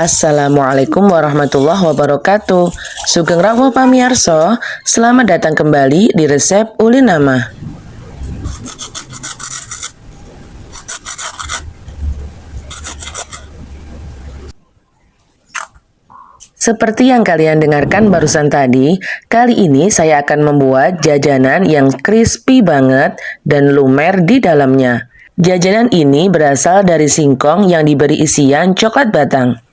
Assalamualaikum warahmatullahi wabarakatuh. Sugeng rawuh pamirsa, selamat datang kembali di resep uli nama. Seperti yang kalian dengarkan barusan tadi, kali ini saya akan membuat jajanan yang crispy banget dan lumer di dalamnya. Jajanan ini berasal dari singkong yang diberi isian coklat batang.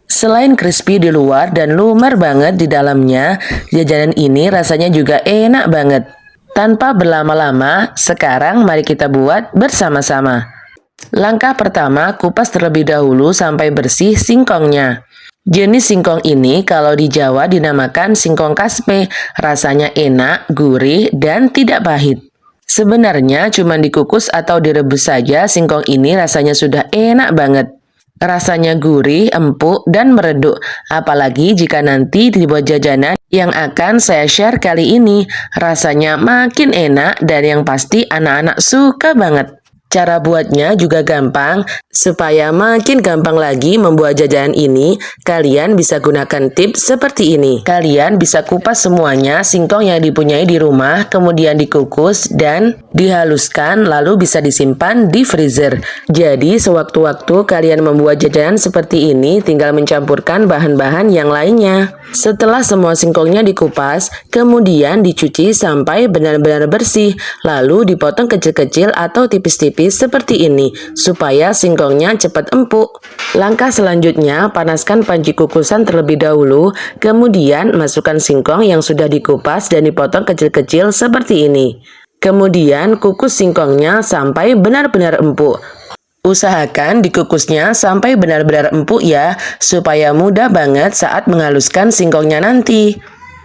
Selain crispy di luar dan lumer banget di dalamnya, jajanan ini rasanya juga enak banget. Tanpa berlama-lama, sekarang mari kita buat bersama-sama. Langkah pertama, kupas terlebih dahulu sampai bersih singkongnya. Jenis singkong ini kalau di Jawa dinamakan singkong kaspe, rasanya enak, gurih, dan tidak pahit. Sebenarnya cuma dikukus atau direbus saja singkong ini rasanya sudah enak banget. Rasanya gurih, empuk, dan meredup. Apalagi jika nanti dibuat jajanan yang akan saya share kali ini. Rasanya makin enak dan yang pasti anak-anak suka banget. Cara buatnya juga gampang. Supaya makin gampang lagi membuat jajanan ini, kalian bisa gunakan tips seperti ini. Kalian bisa kupas semuanya singkong yang dipunyai di rumah, kemudian dikukus dan dihaluskan, lalu bisa disimpan di freezer. Jadi sewaktu-waktu kalian membuat jajanan seperti ini, tinggal mencampurkan bahan-bahan yang lainnya. Setelah semua singkongnya dikupas, kemudian dicuci sampai benar-benar bersih, lalu dipotong kecil-kecil atau tipis-tipis seperti ini, supaya singkongnya cepat empuk. Langkah selanjutnya, panaskan panci kukusan terlebih dahulu, kemudian masukkan singkong yang sudah dikupas dan dipotong kecil-kecil seperti ini. Kemudian kukus singkongnya sampai benar-benar empuk. Usahakan dikukusnya sampai benar-benar empuk ya, supaya mudah banget saat menghaluskan singkongnya nanti.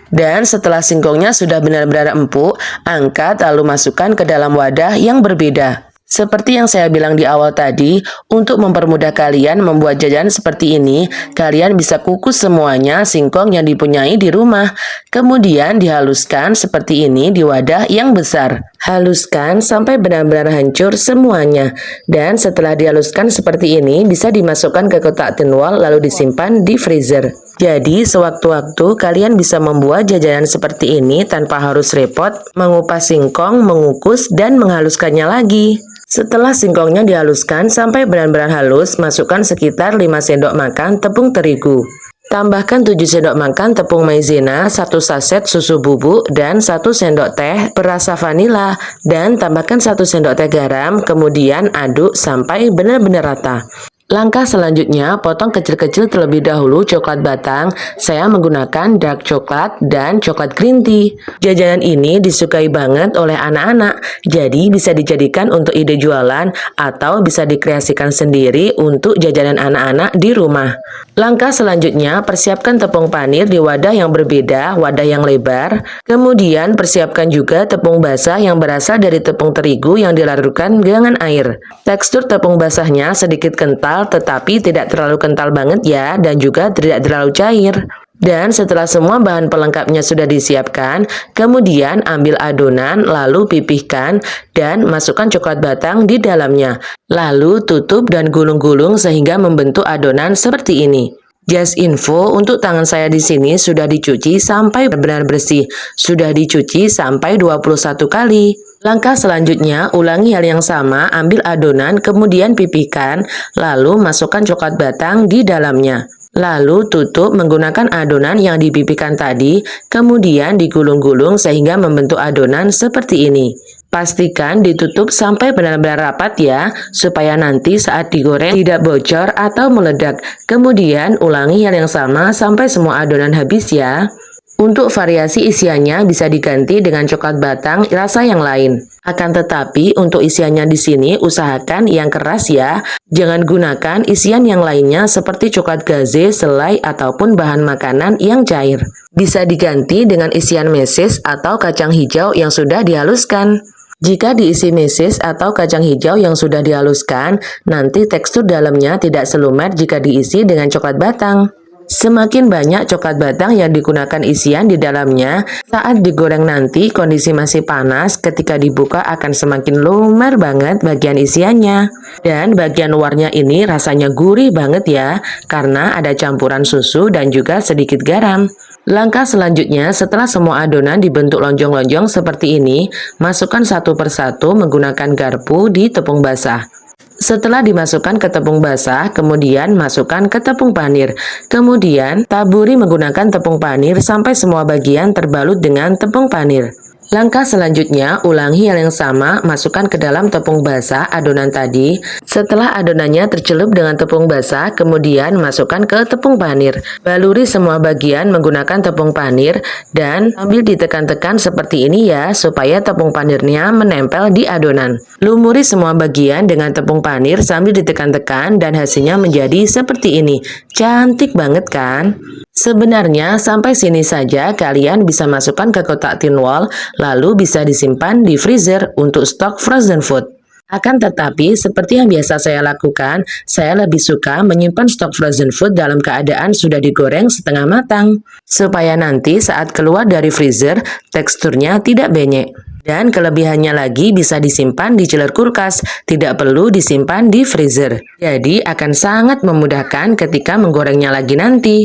Dan setelah singkongnya sudah benar-benar empuk, angkat lalu masukkan ke dalam wadah yang berbeda. Seperti yang saya bilang di awal tadi, untuk mempermudah kalian membuat jajanan seperti ini, kalian bisa kukus semuanya singkong yang dipunyai di rumah. Kemudian dihaluskan seperti ini di wadah yang besar. Haluskan sampai benar-benar hancur semuanya. Dan setelah dihaluskan seperti ini, bisa dimasukkan ke kotak tinwal lalu disimpan di freezer. Jadi, sewaktu-waktu kalian bisa membuat jajanan seperti ini tanpa harus repot mengupas singkong, mengukus, dan menghaluskannya lagi. Setelah singkongnya dihaluskan sampai benar-benar halus, masukkan sekitar 5 sendok makan tepung terigu. Tambahkan 7 sendok makan tepung maizena, 1 saset susu bubuk, dan 1 sendok teh berasa vanila. Dan tambahkan 1 sendok teh garam, kemudian aduk sampai benar-benar rata. Langkah selanjutnya, potong kecil-kecil terlebih dahulu coklat batang. Saya menggunakan dark coklat dan coklat green tea. Jajanan ini disukai banget oleh anak-anak, jadi bisa dijadikan untuk ide jualan atau bisa dikreasikan sendiri untuk jajanan anak-anak di rumah. Langkah selanjutnya, persiapkan tepung panir di wadah yang berbeda, wadah yang lebar. Kemudian persiapkan juga tepung basah yang berasal dari tepung terigu yang dilarutkan dengan air. Tekstur tepung basahnya sedikit kental tetapi tidak terlalu kental banget ya, dan juga tidak terlalu cair. Dan setelah semua bahan pelengkapnya sudah disiapkan, kemudian ambil adonan lalu pipihkan dan masukkan coklat batang di dalamnya. Lalu tutup dan gulung-gulung sehingga membentuk adonan seperti ini. Just info, untuk tangan saya di sini sudah dicuci sampai benar-benar bersih. Sudah dicuci sampai 21 kali. Langkah selanjutnya, ulangi hal yang sama, ambil adonan, kemudian pipihkan, lalu masukkan coklat batang di dalamnya. Lalu tutup menggunakan adonan yang dipipihkan tadi, kemudian digulung-gulung sehingga membentuk adonan seperti ini. Pastikan ditutup sampai benar-benar rapat ya, supaya nanti saat digoreng tidak bocor atau meledak. Kemudian ulangi hal yang sama sampai semua adonan habis ya. Untuk variasi isiannya bisa diganti dengan coklat batang rasa yang lain. Akan tetapi untuk isiannya di sini usahakan yang keras ya. Jangan gunakan isian yang lainnya seperti coklat gaze, selai ataupun bahan makanan yang cair. Bisa diganti dengan isian meses atau kacang hijau yang sudah dihaluskan. Jika diisi meses atau kacang hijau yang sudah dihaluskan, nanti tekstur dalamnya tidak selumer jika diisi dengan coklat batang. Semakin banyak coklat batang yang digunakan isian di dalamnya, saat digoreng nanti kondisi masih panas, ketika dibuka akan semakin lumer banget bagian isiannya. Dan bagian luarnya ini rasanya gurih banget ya, karena ada campuran susu dan juga sedikit garam. Langkah selanjutnya, setelah semua adonan dibentuk lonjong-lonjong seperti ini, masukkan satu persatu menggunakan garpu di tepung basah. Setelah dimasukkan ke tepung basah, kemudian masukkan ke tepung panir. Kemudian, taburi menggunakan tepung panir sampai semua bagian terbalut dengan tepung panir. Langkah selanjutnya, ulangi hal yang sama, masukkan ke dalam tepung basah adonan tadi. Setelah adonannya tercelup dengan tepung basah, kemudian masukkan ke tepung panir. Baluri semua bagian menggunakan tepung panir dan sambil ditekan-tekan seperti ini ya, supaya tepung panirnya menempel di adonan. Lumuri semua bagian dengan tepung panir sambil ditekan-tekan dan hasilnya menjadi seperti ini. Cantik banget kan? Sebenarnya sampai sini saja kalian bisa masukkan ke kotak tin wall, lalu bisa disimpan di freezer untuk stok frozen food. Akan tetapi, seperti yang biasa saya lakukan, saya lebih suka menyimpan stok frozen food dalam keadaan sudah digoreng setengah matang, supaya nanti saat keluar dari freezer, teksturnya tidak benyek. Dan kelebihannya lagi bisa disimpan di chiller kulkas, tidak perlu disimpan di freezer. Jadi akan sangat memudahkan ketika menggorengnya lagi nanti.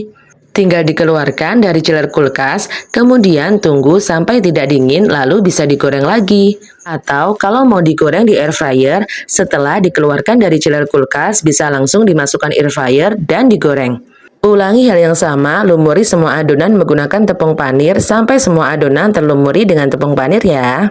Tinggal dikeluarkan dari chiller kulkas, kemudian tunggu sampai tidak dingin lalu bisa digoreng lagi. Atau kalau mau digoreng di air fryer, setelah dikeluarkan dari chiller kulkas bisa langsung dimasukkan air fryer dan digoreng. Ulangi hal yang sama, lumuri semua adonan menggunakan tepung panir sampai semua adonan terlumuri dengan tepung panir ya.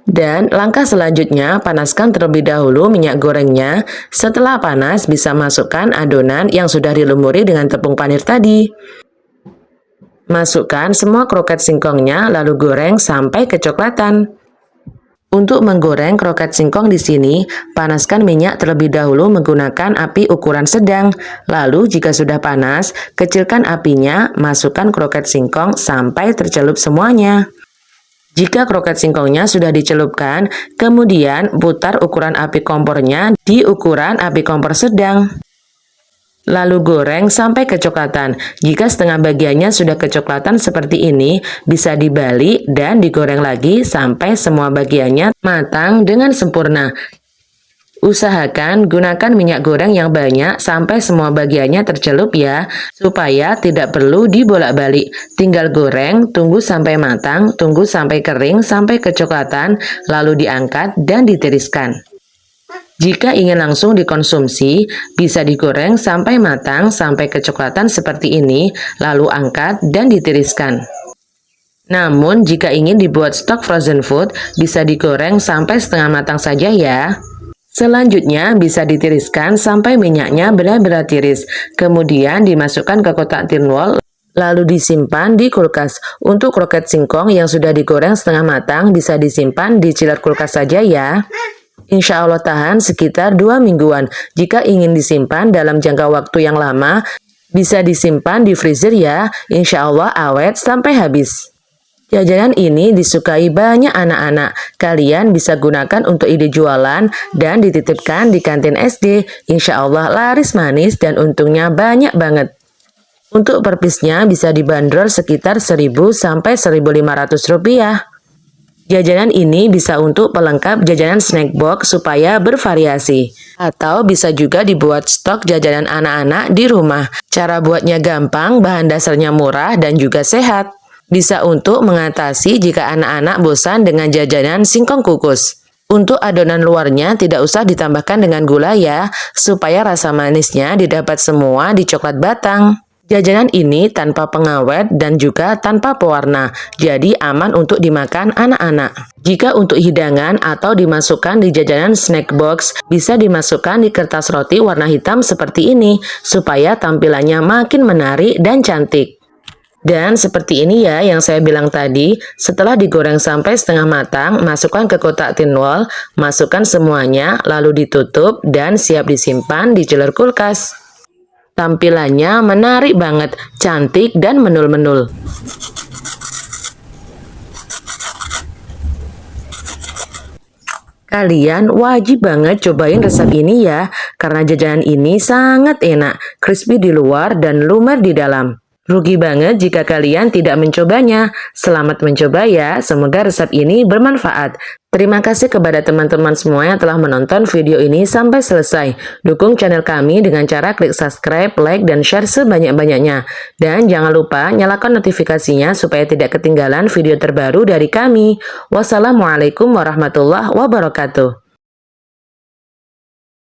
Dan langkah selanjutnya, panaskan terlebih dahulu minyak gorengnya. Setelah panas, bisa masukkan adonan yang sudah dilumuri dengan tepung panir tadi. Masukkan semua kroket singkongnya, lalu goreng sampai kecoklatan. Untuk menggoreng kroket singkong di sini, panaskan minyak terlebih dahulu menggunakan api ukuran sedang. Lalu jika sudah panas, kecilkan apinya, masukkan kroket singkong sampai tercelup semuanya. Jika kroket singkongnya sudah dicelupkan, kemudian putar ukuran api kompornya di ukuran api kompor sedang. Lalu goreng sampai kecoklatan. Jika setengah bagiannya sudah kecoklatan seperti ini, bisa dibalik dan digoreng lagi sampai semua bagiannya matang dengan sempurna. Usahakan gunakan minyak goreng yang banyak sampai semua bagiannya tercelup ya, supaya tidak perlu dibolak-balik. Tinggal goreng, tunggu sampai matang, tunggu sampai kering, sampai kecoklatan, lalu diangkat dan ditiriskan. Jika ingin langsung dikonsumsi, bisa digoreng sampai matang, sampai kecoklatan seperti ini, lalu angkat dan ditiriskan. Namun, jika ingin dibuat stok frozen food, bisa digoreng sampai setengah matang saja ya. Selanjutnya bisa ditiriskan sampai minyaknya benar-benar tiris. Kemudian dimasukkan ke kotak tin wall, lalu disimpan di kulkas. Untuk kroket singkong yang sudah digoreng setengah matang bisa disimpan di chiller kulkas saja ya. Insya Allah tahan sekitar 2 mingguan. Jika ingin disimpan dalam jangka waktu yang lama, bisa disimpan di freezer ya. Insya Allah awet sampai habis. Jajanan ini disukai banyak anak-anak. Kalian bisa gunakan untuk ide jualan dan dititipkan di kantin SD. Insya Allah laris manis dan untungnya banyak banget. Untuk per piece-nya bisa dibanderol sekitar 1.000 sampai 1.500 rupiah. Jajanan ini bisa untuk pelengkap jajanan snack box supaya bervariasi. Atau bisa juga dibuat stok jajanan anak-anak di rumah. Cara buatnya gampang, bahan dasarnya murah dan juga sehat. Bisa untuk mengatasi jika anak-anak bosan dengan jajanan singkong kukus. Untuk adonan luarnya tidak usah ditambahkan dengan gula ya, supaya rasa manisnya didapat semua di coklat batang. Jajanan ini tanpa pengawet dan juga tanpa pewarna, jadi aman untuk dimakan anak-anak. Jika untuk hidangan atau dimasukkan di jajanan snack box, bisa dimasukkan di kertas roti warna hitam seperti ini, supaya tampilannya makin menarik dan cantik. Dan seperti ini ya yang saya bilang tadi, setelah digoreng sampai setengah matang, masukkan ke kotak tin wall, masukkan semuanya, lalu ditutup dan siap disimpan di chiller kulkas. Tampilannya menarik banget, cantik dan menul-menul. Kalian wajib banget cobain resep ini ya, karena jajanan ini sangat enak, crispy di luar dan lumer di dalam. Rugi banget jika kalian tidak mencobanya. Selamat mencoba ya, semoga resep ini bermanfaat. Terima kasih kepada teman-teman semua yang telah menonton video ini sampai selesai. Dukung channel kami dengan cara klik subscribe, like, dan share sebanyak-banyaknya. Dan jangan lupa nyalakan notifikasinya supaya tidak ketinggalan video terbaru dari kami. Wassalamualaikum warahmatullahi wabarakatuh.